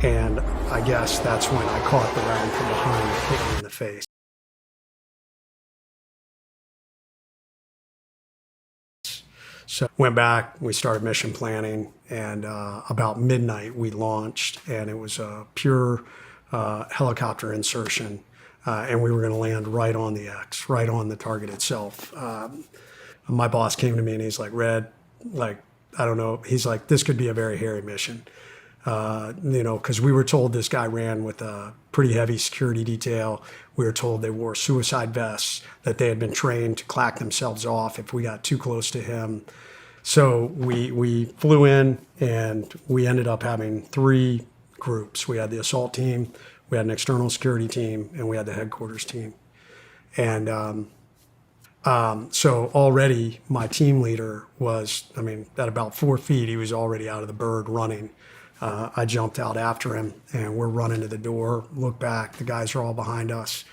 And I guess that's when I caught the round from behind that hit me in the face. So went back, we started mission planning, and about midnight we launched, and it was a pure helicopter insertion, and we were going to land right on the X, right on the target itself. My boss came to me and he's like, Red, like, I don't know, he's like, this could be a very hairy mission. Because we were told this guy ran with a pretty heavy security detail. We were told they wore suicide vests, that they had been trained to clack themselves off if we got too close to him. So we flew in, and we ended up having 3 groups. We had the assault team, we had an external security team, and we had the headquarters team. And so already my team leader was, at about 4 feet, he was already out of the bird running. I jumped out after him, and we're running to the door, look back, the guys are all behind us.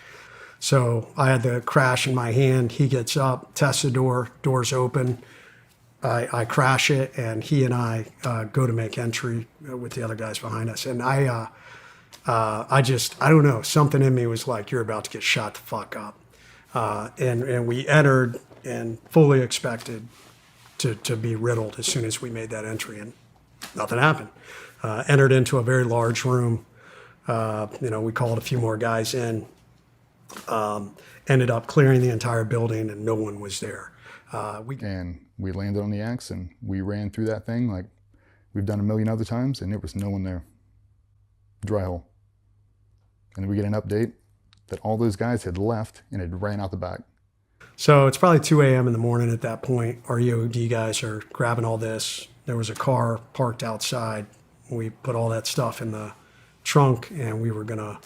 So I had the crash in my hand. He gets up, tests the door, door's open. I crash it, and he and I go to make entry with the other guys behind us. And I don't know, something in me was like, you're about to get shot the fuck up. And we entered and fully expected to be riddled as soon as we made that entry, and nothing happened. Entered into a very large room. We called a few more guys in. Ended up clearing the entire building, and no one was there. And we landed on the X, and we ran through that thing like we've done a million other times, and there was no one there. Dry hole. And then we get an update that all those guys had left and had ran out the back. So it's probably 2 a.m. in the morning at that point. Our EOD guys are grabbing all this. There was a car parked outside. We put all that stuff in the trunk, and we were going to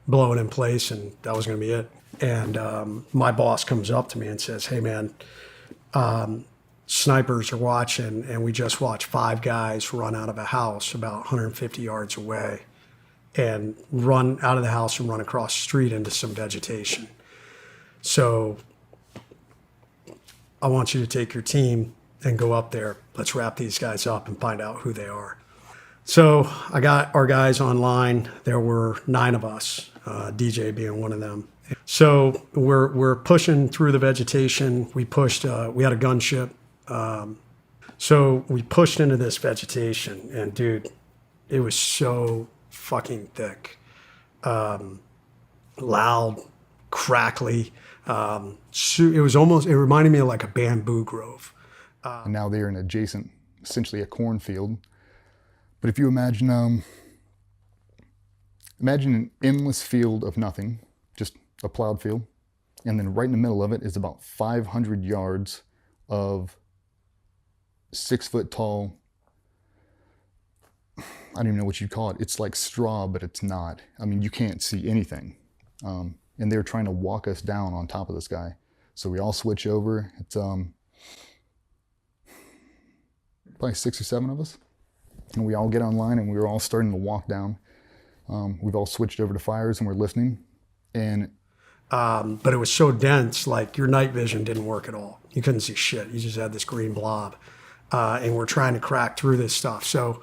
blow it in place, and that was going to be it. And my boss comes up to me and says, hey, man, snipers are watching, and we just watched 5 guys run out of a house about 150 yards away and run out of the house and run across the street into some vegetation. So I want you to take your team and go up there. Let's wrap these guys up and find out who they are. So I got our guys online. There were 9 of us, DJ being one of them. So we're pushing through the vegetation. We pushed, we had a gunship. So we pushed into this vegetation, and dude, it was so fucking thick, loud, crackly. It reminded me of like a bamboo grove. And now they're in adjacent, essentially a cornfield. But if you imagine, imagine an endless field of nothing, just a plowed field. And then right in the middle of it is about 500 yards of 6 foot tall, I don't even know what you'd call it. It's like straw, but it's not. I mean, you can't see anything. And they're trying to walk us down on top of this guy. So we all switch over. It's probably 6 or 7 of us. And we all get online, and we were all starting to walk down. We've all switched over to fires, and we're listening. And but it was so dense, like your night vision didn't work at all. You couldn't see shit. You just had this green blob. And we're trying to crack through this stuff. So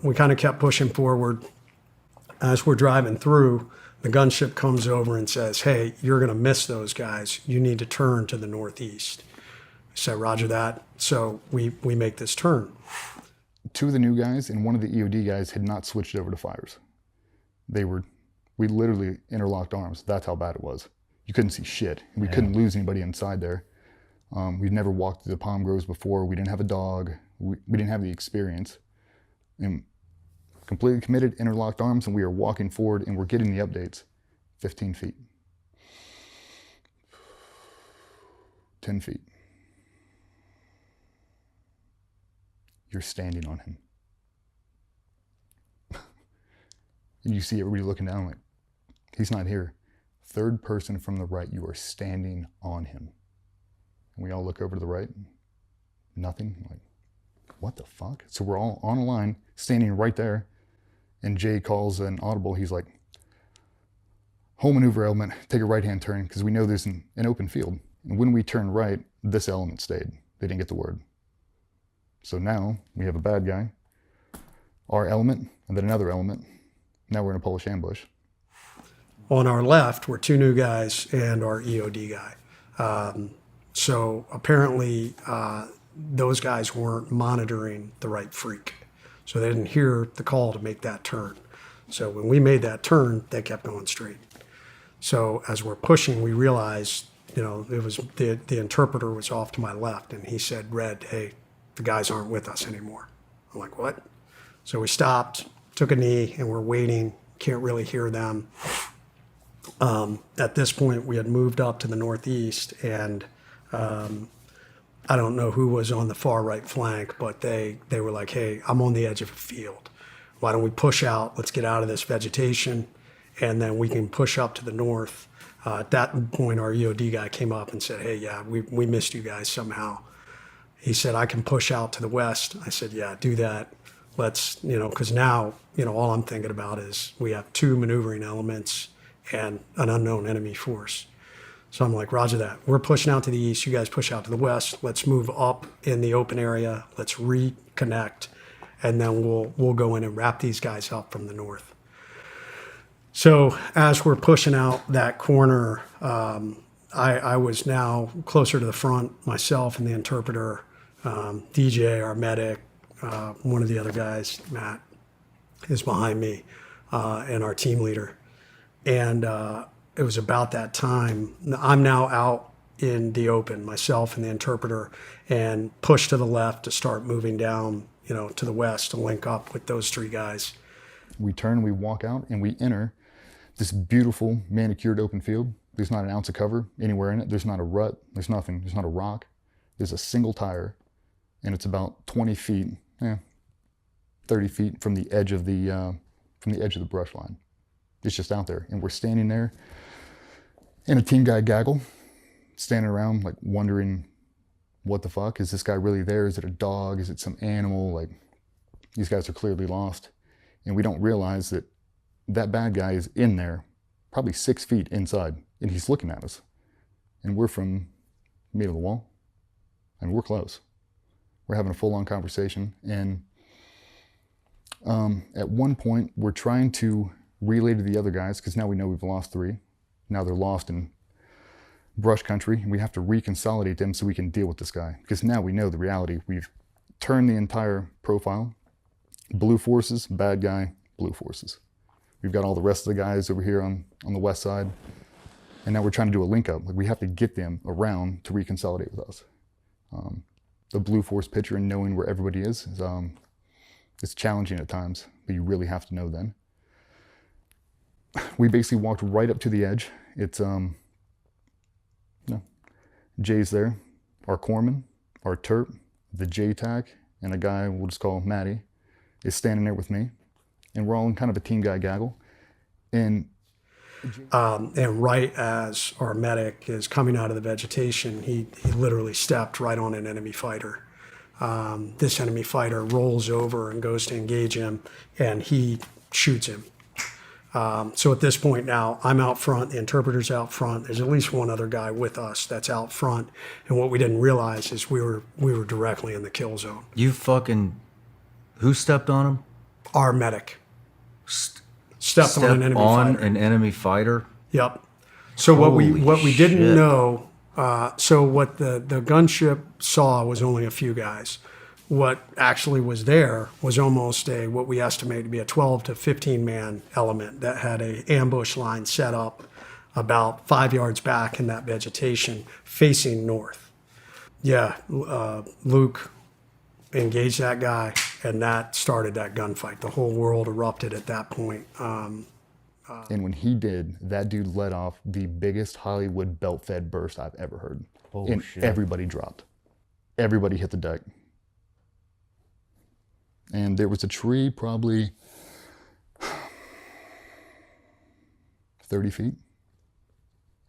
we kind of kept pushing forward. As we're driving through, the gunship comes over and says, hey, you're going to miss those guys. You need to turn to the northeast. I said, roger that. So we make this turn. 2 of the new guys and 1 of the EOD guys had not switched over to fires. We literally interlocked arms. That's how bad it was. You couldn't see shit. We couldn't lose anybody inside there. We'd never walked through the palm groves before. We didn't have a dog. We didn't have the experience. And completely committed, interlocked arms, and we are walking forward, and we're getting the updates. 15 feet. 10 feet. You're standing on him. And you see everybody looking down like, he's not here. 3rd person from the right, you are standing on him. And we all look over to the right, nothing. Like, what the fuck? So we're all on a line, standing right there. And Jay calls an audible. He's like, whole maneuver element, take a right-hand turn, because we know there's an open field. And when we turn right, this element stayed. They didn't get the word. So now we have a bad guy. our element, and then another element. Now we're in a Polish ambush. On our left were two new guys and our EOD guy. So apparently those guys weren't monitoring the right freak. So they didn't hear the call to make that turn. So when we made that turn, they kept going straight. So as we're pushing, we realized, it was the interpreter was off to my left, and he said, "Red, hey, the guys aren't with us anymore." I'm like, "What?" So we stopped, took a knee, and we're waiting. Can't really hear them. At this point, we had moved up to the northeast, and I don't know who was on the far right flank, but they were like, "Hey, I'm on the edge of a field. Why don't we push out? Let's get out of this vegetation, and then we can push up to the north." At that point, our EOD guy came up and said, "Hey, yeah, we missed you guys somehow." He said, "I can push out to the west." I said, "Yeah, do that. Let's, because now, all I'm thinking about is we have two maneuvering elements and an unknown enemy force." So I'm like, "Roger that. We're pushing out to the east. You guys push out to the west. Let's move up in the open area. Let's reconnect, and then we'll go in and wrap these guys up from the north." So as we're pushing out that corner, I was now closer to the front, myself and the interpreter, DJ, our medic, one of the other guys, Matt, is behind me, and our team leader. And it was about that time. I'm now out in the open, myself and the interpreter, and push to the left to start moving down, to the west to link up with those three guys. We turn, we walk out, and we enter this beautiful manicured open field. There's not an ounce of cover anywhere in it. There's not a rut. There's nothing. There's not a rock. There's a single tire, and it's about 20 feet, 30 feet from the edge of the brush line. It's just out there, and we're standing there in a team guy gaggle, standing around like wondering, what the fuck? Is this guy really there? Is it a dog? Is it some animal? Like, these guys are clearly lost, and we don't realize that that bad guy is in there, probably 6 feet inside, and he's looking at us, and we're from the middle of the wall, and we're close. We're having a full-on conversation, and at one point, we're trying to relay to the other guys, because now we know we've lost 3. Now they're lost in brush country, and we have to reconsolidate them so we can deal with this guy, because now we know the reality. We've turned the entire profile. Blue forces, bad guy, blue forces. We've got all the rest of the guys over here on the west side, and now we're trying to do a link up. Like, we have to get them around to reconsolidate with us. The blue force picture and knowing where everybody is it's challenging at times, but you really have to know then. We basically walked right up to the edge. It's Jay's there, our corpsman, our terp, the JTAC, and a guy we'll just call Matty is standing there with me, and we're all in kind of a team guy gaggle. And right as our medic is coming out of the vegetation, he literally stepped right on an enemy fighter. This enemy fighter rolls over and goes to engage him, and he shoots him. So at this point now, I'm out front, the interpreter's out front. There's at least one other guy with us that's out front. And what we didn't realize is we were directly in the kill zone. Who stepped on him? Our medic stepped on an enemy fighter. An enemy fighter? Yep. So what we didn't shit. know, so what the gunship saw was only a few guys. What actually was there was almost what we estimate to be a 12 to 15 man element that had a ambush line set up about 5 yards back in that vegetation facing north. Yeah, Luke engaged that guy, and that started that gunfight. The whole world erupted at that point. And when he did, that dude let off the biggest Hollywood belt-fed burst I've ever heard. And shit. Everybody dropped. Everybody hit the deck. And there was a tree probably 30 feet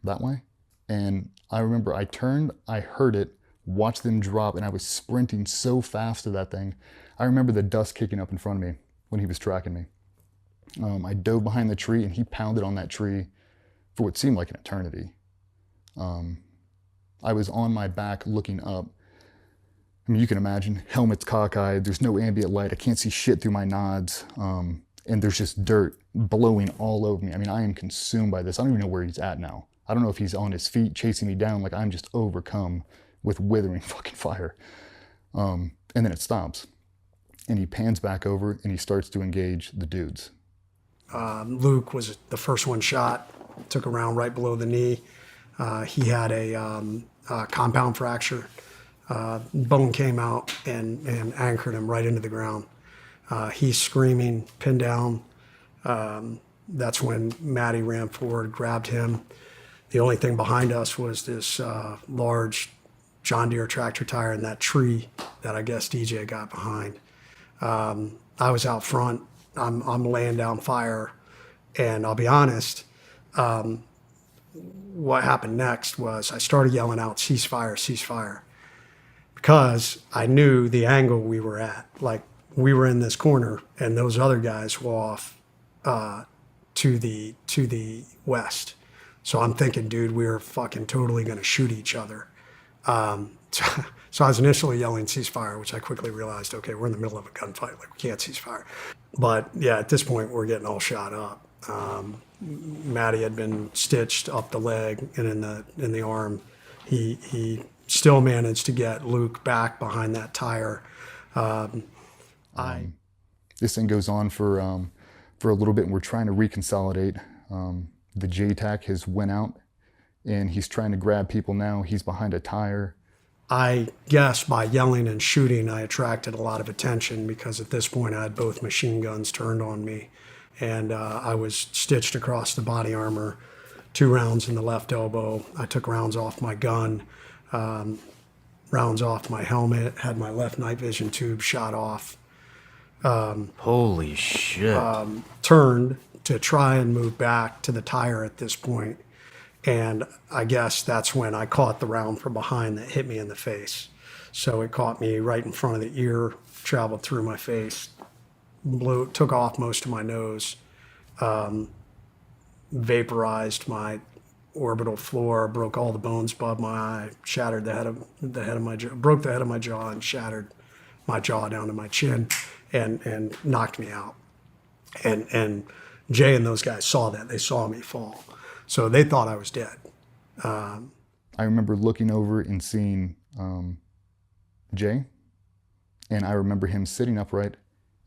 that way. And I remember I turned, I heard it, watched them drop, and I was sprinting so fast to that thing. I remember the dust kicking up in front of me when he was tracking me. I dove behind the tree, and he pounded on that tree for what seemed like an eternity. I was on my back looking up, I mean, you can imagine, helmet's cockeyed, there's no ambient light, I can't see shit through my nods, and there's just dirt blowing all over me. I mean, I am consumed by this. I don't even know where he's at now. I don't know if he's on his feet chasing me down, like I'm just overcome with withering fucking fire. And then it stops. And he pans back over and he starts to engage the dudes. Luke was the first one shot, took a round right below the knee. He had a compound fracture. Bone came out and anchored him right into the ground. He's screaming, pinned down. That's when Maddie ran forward, grabbed him. The only thing behind us was this large John Deere tractor tire in that tree that I guess DJ got behind. I was out front. I'm laying down fire, and I'll be honest. What happened next was I started yelling out, "Ceasefire, ceasefire," because I knew the angle we were at. Like, we were in this corner, and those other guys were off to the west. So I'm thinking, dude, we're fucking totally gonna shoot each other. So I was initially yelling ceasefire, which I quickly realized, okay, we're in the middle of a gunfight, like we can't ceasefire. But yeah, at this point, we're getting all shot up. Matty had been stitched up the leg and in the arm. He still managed to get Luke back behind that tire. This thing goes on for a little bit, and we're trying to reconsolidate. The JTAC has went out, and he's trying to grab people now. He's behind a tire. I guess by yelling and shooting, I attracted a lot of attention because at this point I had both machine guns turned on me, and I was stitched across the body armor, 2 rounds in the left elbow. I took rounds off my gun, rounds off my helmet, had my left night vision tube shot off. Holy shit. Turned to try and move back to the tire at this point. And I guess that's when I caught the round from behind that hit me in the face. So it caught me right in front of the ear, traveled through my face, took off most of my nose, vaporized my orbital floor, broke all the bones above my eye, shattered broke the head of my jaw and shattered my jaw down to my chin and knocked me out. And Jay and those guys saw that. They saw me fall. So they thought I was dead. I remember looking over and seeing Jay, and I remember him sitting upright,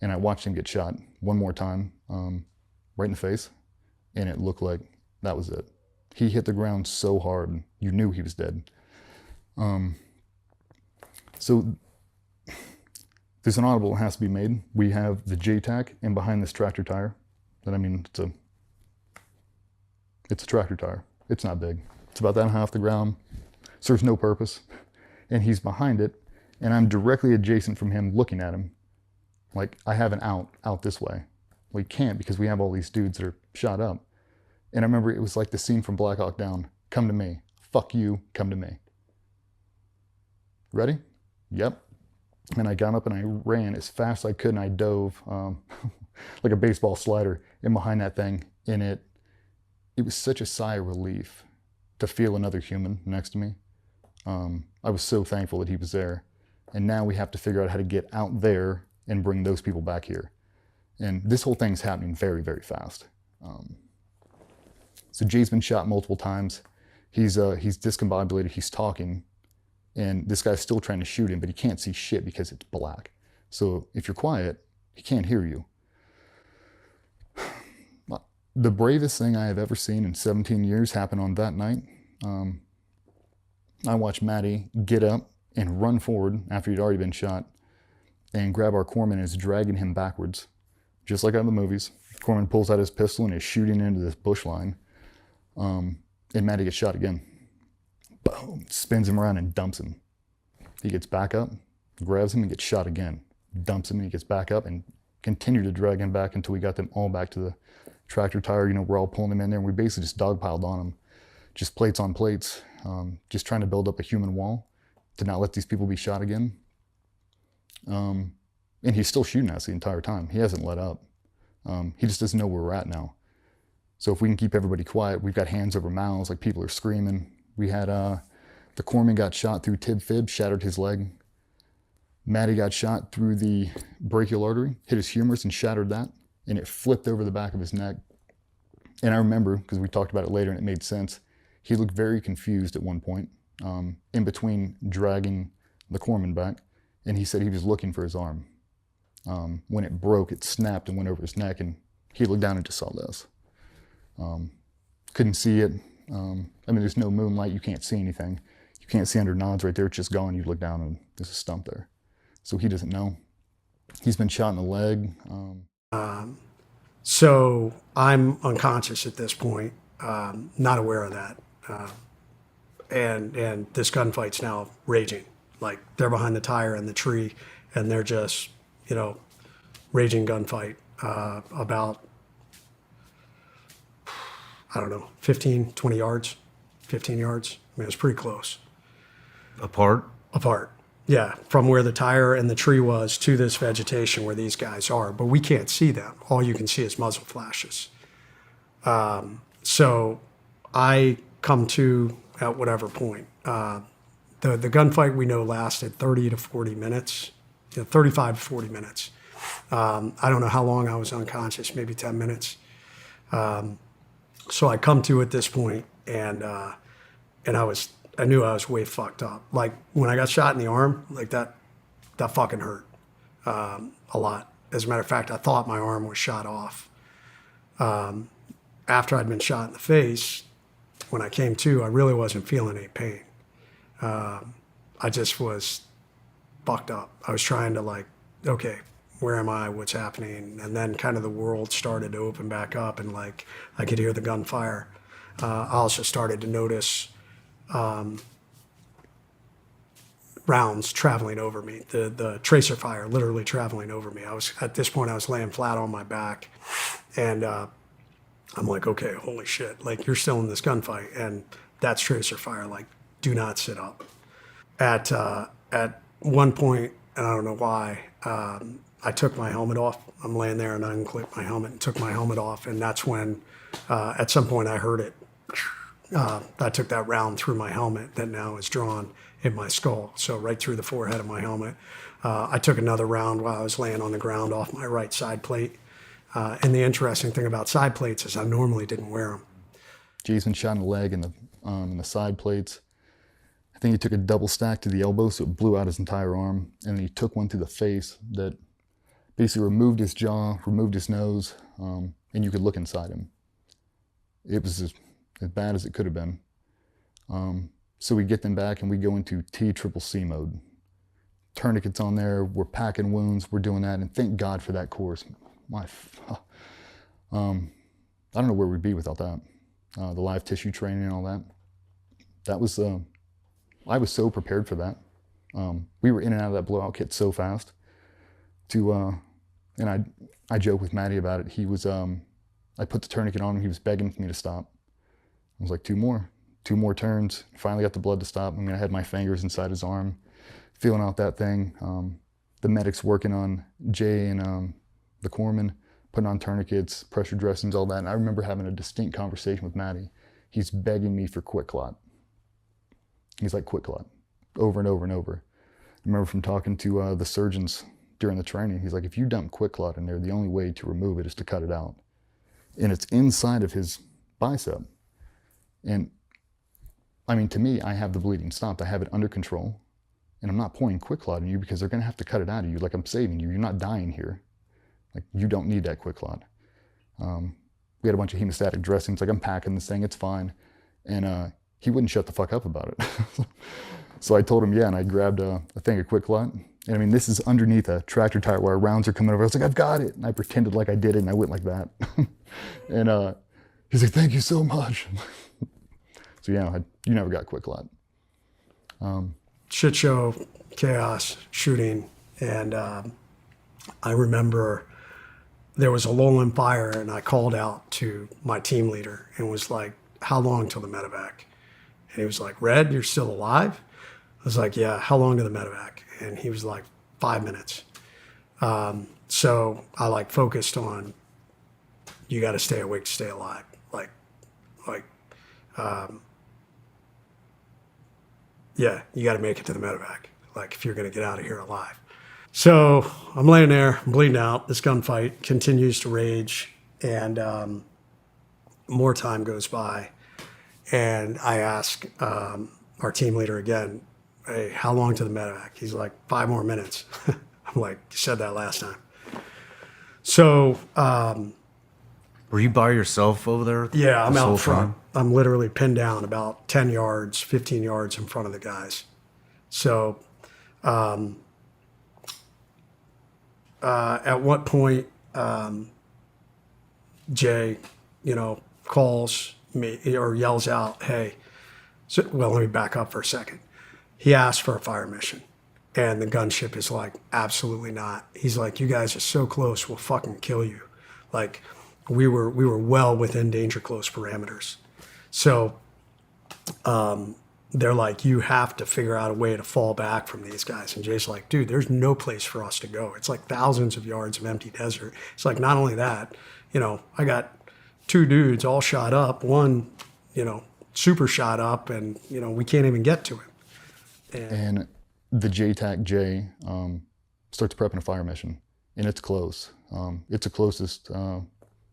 and I watched him get shot one more time, right in the face, and it looked like that was it. He hit the ground so hard, you knew he was dead. So there's an audible that has to be made. We have the JTAC, and behind this tractor tire, it's a tractor tire. It's not big. It's about that and a half the ground. Serves no purpose. And he's behind it, and I'm directly adjacent from him looking at him. Like, I have an out this way. Well, you can't because we have all these dudes that are shot up. And I remember it was like the scene from Black Hawk Down. Come to me. Fuck you, come to me. Ready? Yep. And I got up and I ran as fast as I could, and I dove like a baseball slider in behind that thing. And it was such a sigh of relief to feel another human next to me. I was so thankful that he was there. And now we have to figure out how to get out there and bring those people back here. And this whole thing's happening very, very fast. So Jay's been shot multiple times. He's discombobulated, he's talking, and this guy's still trying to shoot him, but he can't see shit because it's black. So if you're quiet, he can't hear you. The bravest thing I have ever seen in 17 years happened on that night. I watched Matty get up and run forward after he'd already been shot and grab our corpsman and is dragging him backwards, just like out of the movies. Corpsman pulls out his pistol and is shooting into this bush line. And Matty gets shot again. Boom, spins him around and dumps him. He gets back up, grabs him and gets shot again. Dumps him and he gets back up and continued to drag him back until we got them all back to the tractor tire. We're all pulling him in there, and we basically just dogpiled on him. Just plates on plates, just trying to build up a human wall to not let these people be shot again. And he's still shooting at us the entire time. He hasn't let up. He just doesn't know where we're at now. So if we can keep everybody quiet, we've got hands over mouths, like people are screaming. We had, the corpsman got shot through tib fib, shattered his leg. Matty got shot through the brachial artery, hit his humerus and shattered that, and it flipped over the back of his neck. And I remember, because we talked about it later and it made sense, he looked very confused at one point, in between dragging the corpsman back, and he said he was looking for his arm. When it broke, it snapped and went over his neck, and he looked down and just saw this. Couldn't see it. I mean, there's no moonlight, you can't see anything. You can't see under nods right there, it's just gone. You look down and there's a stump there. So he doesn't know. He's been shot in the leg. So I'm unconscious at this point, not aware of that. And this gunfight's now raging. Like, they're behind the tire in the tree, and they're just, raging gunfight about, I don't know, 15, 20 yards, 15 yards. I mean, it was pretty close. Apart? Apart. Yeah, from where the tire and the tree was to this vegetation where these guys are. But we can't see them. All you can see is muzzle flashes. So I come to at whatever point. The gunfight we know lasted 30 to 40 minutes, 35 to 40 minutes. I don't know how long I was unconscious, maybe 10 minutes. So I come to at this point, and I knew I was way fucked up. Like, when I got shot in the arm, like that fucking hurt a lot. As a matter of fact, I thought my arm was shot off. After I'd been shot in the face, when I came to, I really wasn't feeling any pain. I just was fucked up. I was trying to, like, okay, where am I? What's happening? And then kind of the world started to open back up, and like I could hear the gunfire. I also started to notice rounds traveling over me, the tracer fire literally traveling over me. At this point I was laying flat on my back, and I'm like, okay, holy shit, like, you're still in this gunfight, and that's tracer fire, like, do not sit up. At one point, and I don't know why, I took my helmet off. I'm laying there and I unclipped my helmet and took my helmet off, and that's when at some point I heard it. I took that round through my helmet that now is drawn in my skull, so right through the forehead of my helmet. I took another round while I was laying on the ground off my right side plate. And the interesting thing about side plates is I normally didn't wear them. Jason shot in the leg and the side plates. I think he took a double stack to the elbow, so it blew out his entire arm. And then he took one to the face that basically removed his jaw, removed his nose, and you could look inside him. It was as bad as it could have been. So we get them back and we go into TCCC mode. Tourniquets on there, we're packing wounds, we're doing that, and thank God for that course. I don't know where we'd be without that. The live tissue training and all that. That was, I was so prepared for that. We were in and out of that blowout kit so fast. And I joke with Matty about it. He was, I put the tourniquet on him, he was begging for me to stop. I was like, two more turns. Finally got the blood to stop. I mean, I had my fingers inside his arm, feeling out that thing. The medics working on Jay and the corpsman, putting on tourniquets, pressure dressings, all that. And I remember having a distinct conversation with Matty. He's begging me for quick clot. He's like, quick clot, over and over and over. I remember from talking to the surgeons during the training, he's like, if you dump quick clot in there, the only way to remove it is to cut it out. And it's inside of his bicep. And I mean, to me, I have the bleeding stopped. I have it under control. And I'm not pouring quick clot in you because they're going to have to cut it out of you. Like, I'm saving you. You're not dying here. Like, you don't need that quick clot. We had a bunch of hemostatic dressings. Like, I'm packing this thing. It's fine. And he wouldn't shut the fuck up about it. So I told him, yeah, and I grabbed a thing of quick clot. And I mean, this is underneath a tractor tire wire. Rounds are coming over. I was like, I've got it. And I pretended like I did it, and I went like that. And he's like, thank you so much. So yeah, you never got quick clot. Shit show, chaos, shooting, and I remember there was a lull in fire, and I called out to my team leader and was like, how long till the medevac? And he was like, Red, you're still alive? I was like, yeah, how long to the medevac? And he was like, 5 minutes. So I like focused on, you got to stay awake to stay alive. Yeah, you got to make it to the medevac, like, if you're going to get out of here alive. So I'm laying there, I'm bleeding out. This gunfight continues to rage, and more time goes by. And I ask our team leader again, hey, how long to the medevac? He's like, 5 more minutes. I'm like, you said that last time. So, Were you by yourself over there? yeah, I'm this out whole front. time? I'm literally pinned down about 10 yards, 15 yards in front of the guys. So, at what point Jay, calls me or yells out, hey, so, well, let me back up for a second. He asked for a fire mission. And the gunship is like, absolutely not. He's like, you guys are so close, we'll fucking kill you. Like, we were well within danger close parameters. So they're like, you have to figure out a way to fall back from these guys. And Jay's like, dude, there's no place for us to go. It's like thousands of yards of empty desert. It's like, not only that, I got 2 dudes all shot up, one, super shot up, and, we can't even get to him. And the JTAC J starts prepping a fire mission, and it's close. It's the closest,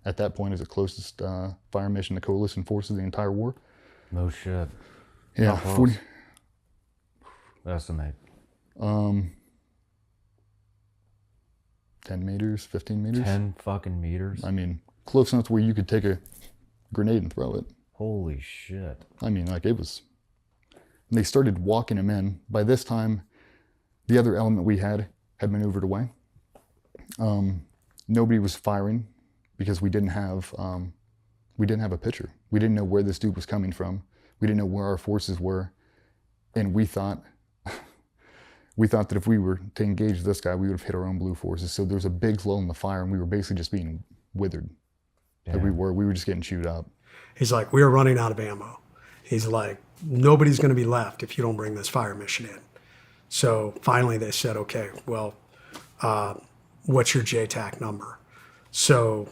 at that point, is the closest fire mission the coalition forces the entire war. No shit. Yeah, How close? 40. Estimate. 10 meters, 15 meters. 10 fucking meters? I mean, close enough to where you could take a grenade and throw it. Holy shit. I mean, like, it was. And they started walking him in. By this time, the other element we had maneuvered away. Nobody was firing because we didn't have a picture. We didn't know where this dude was coming from. We didn't know where our forces were, and we thought that if we were to engage this guy, we would have hit our own blue forces. So there was a big lull in the fire, and we were basically just being withered. Yeah. Like we were just getting chewed up. He's like, we are running out of ammo. He's like, nobody's going to be left if you don't bring this fire mission in. So finally they said, okay, well, what's your JTAC number? So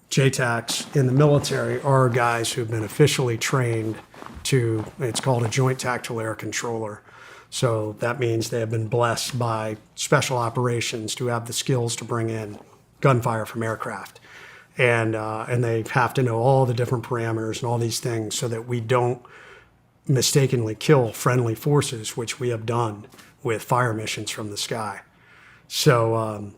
JTACs in the military are guys who've been officially trained to, it's called a Joint Tactical Air Controller. So that means they have been blessed by special operations to have the skills to bring in gunfire from aircraft. And they have to know all the different parameters and all these things so that we don't mistakenly kill friendly forces, which we have done with fire missions from the sky. So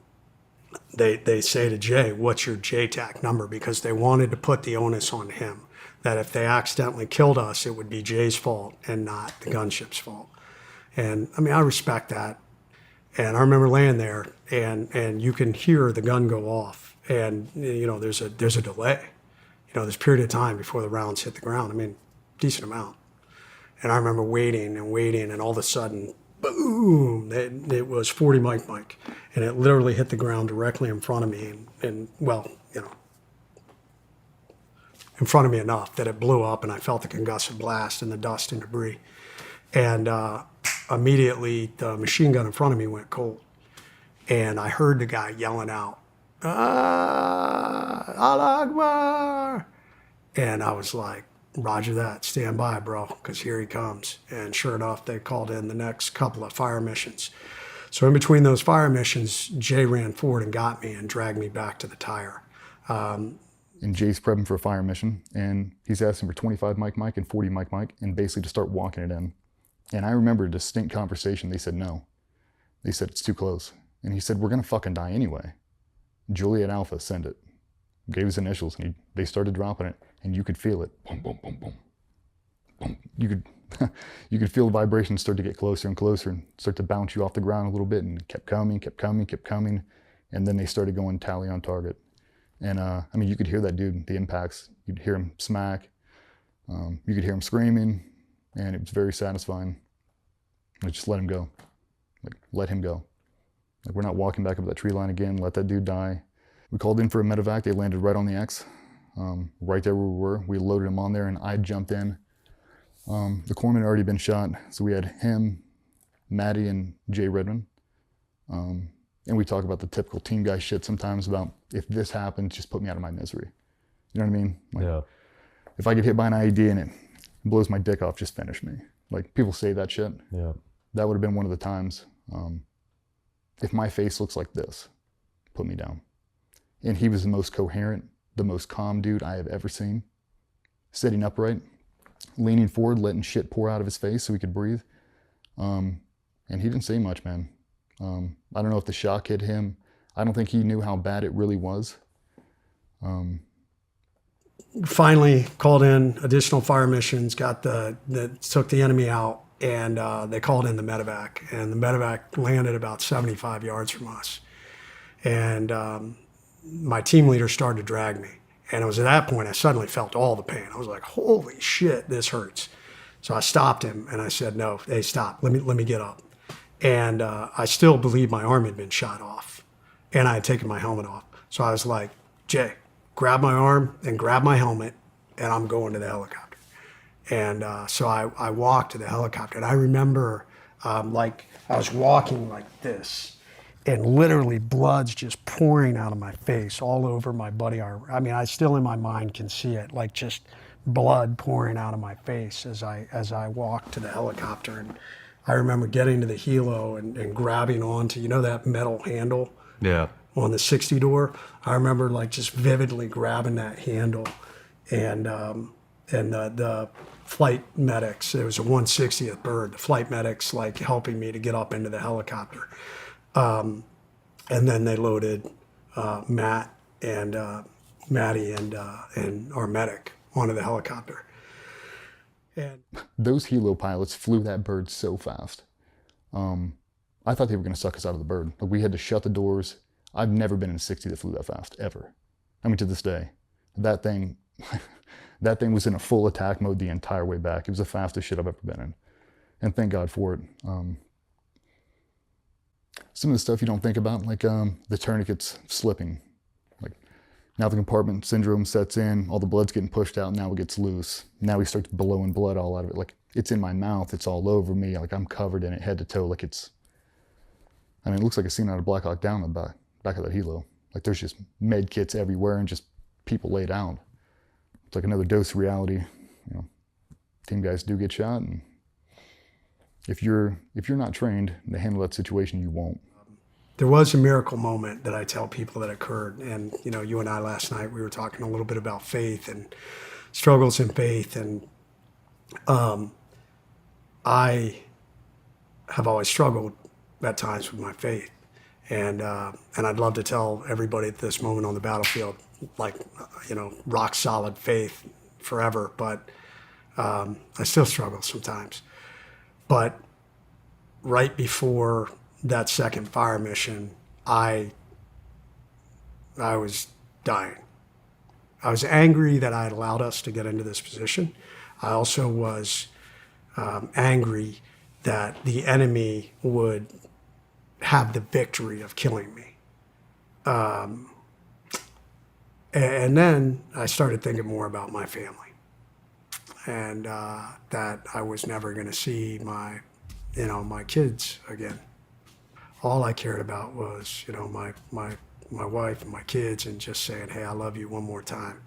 they say to Jay, what's your JTAC number? Because they wanted to put the onus on him, that if they accidentally killed us, it would be Jay's fault and not the gunship's fault. And I mean, I respect that. And I remember laying there, and you can hear the gun go off. And, there's a delay. There's a period of time before the rounds hit the ground. I mean, decent amount. And I remember waiting, and all of a sudden, boom, it was 40 Mike, and it literally hit the ground directly in front of me, in front of me enough that it blew up, and I felt the concussive blast and the dust and debris. And immediately, the machine gun in front of me went cold, and I heard the guy yelling out, Allah Akbar. And I was like, roger that, stand by, bro, because here he comes. And sure enough, they called in the next couple of fire missions. So in between those fire missions, Jay ran forward and got me and dragged me back to the tire. And Jay's prepping for a fire mission, and he's asking for 25 Mike and 40 Mike, and basically to start walking it in. And I remember a distinct conversation. They said no. They said it's too close. And he said, we're going to fucking die anyway. Juliet Alpha, send it. Gave his initials, and they started dropping it, and you could feel it. Boom, boom, boom, boom. Boom. You could feel the vibrations start to get closer and closer and start to bounce you off the ground a little bit, and kept coming. And then they started going tally on target. And I mean, you could hear that dude, the impacts. You'd hear him smack. You could hear him screaming, and it was very satisfying. Like, just let him go. Like, let him go. Like, we're not walking back up that tree line again. Let that dude die. We called in for a medevac. They landed right on the X, right there where we were. We loaded him on there, and I jumped in. The corpsman had already been shot, so we had him, Maddie, and Jay Redman. And we talk about the typical team guy shit sometimes about, if this happens, just put me out of my misery. You know what I mean? Like, Yeah. If I get hit by an IED and it blows my dick off, just finish me. Like, people say that shit. Yeah. That would have been one of the times. if my face looks like this, put me down. And he was the most coherent, the most calm dude I have ever seen. Sitting upright, leaning forward, letting shit pour out of his face so he could breathe. And he didn't say much, man. I don't know if the shock hit him. I don't think he knew how bad it really was. Finally called in additional fire missions, took the enemy out, and they called in the medevac. And the medevac landed about 75 yards from us. And my team leader started to drag me. And it was at that point I suddenly felt all the pain. I was like, holy shit, this hurts. So I stopped him and I said, no, hey, stop, let me get up. And I still believed my arm had been shot off and I had taken my helmet off. So I was like, Jay, grab my arm and grab my helmet and I'm going to the helicopter. And so I walked to the helicopter, and I remember like I was walking like this, and literally blood's just pouring out of my face all over my body armor. I mean, I still in my mind can see it, like just blood pouring out of my face as I walked to the helicopter. And I remember getting to the helo and grabbing onto, that metal handle on the 60 door. I remember like just vividly grabbing that handle, and the flight medics, it was a 160th bird, the flight medics like helping me to get up into the helicopter. And then they loaded Matt and Maddie and our medic onto the helicopter. And those helo pilots flew that bird so fast. I thought they were going to suck us out of the bird. Like, we had to shut the doors. I've never been in a 60 that flew that fast, ever. I mean, to this day. That thing was in a full attack mode the entire way back. It was the fastest shit I've ever been in. And thank God for it. Some of the stuff you don't think about, like the tourniquets slipping. Like, now the compartment syndrome sets in, all the blood's getting pushed out, now it gets loose. Now he starts blowing blood all out of it. Like, it's in my mouth, it's all over me, like I'm covered in it head to toe. Like, it looks like a scene out of Black Hawk Down in the back of that helo. Like, there's just med kits everywhere and just people laid out. It's like another dose of reality. Team guys do get shot, and if you're not trained to handle that situation, you won't. There was a miracle moment that I tell people that occurred. And, you and I last night, we were talking a little bit about faith and struggles in faith. And I have always struggled at times with my faith. And I'd love to tell everybody at this moment on the battlefield, like, rock solid faith forever. But I still struggle sometimes. But right before that second fire mission, I was dying. I was angry that I had allowed us to get into this position. I also was angry that the enemy would have the victory of killing me. And then I started thinking more about my family, and that I was never going to see my kids again. All I cared about was, my wife and my kids, and just saying, hey, I love you one more time.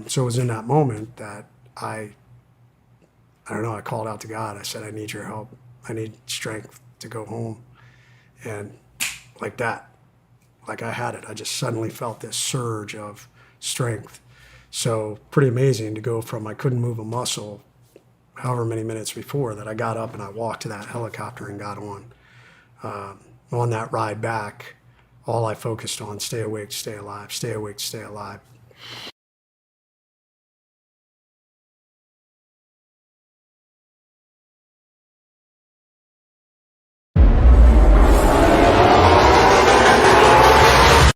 So it was in that moment that I called out to God. I said, I need your help. I need strength to go home. And like that, like I had it. I just suddenly felt this surge of strength. So pretty amazing to go from I couldn't move a muscle however many minutes before that I got up and I walked to that helicopter and got on. On that ride back, all I focused on, stay awake, stay alive, stay awake, stay alive.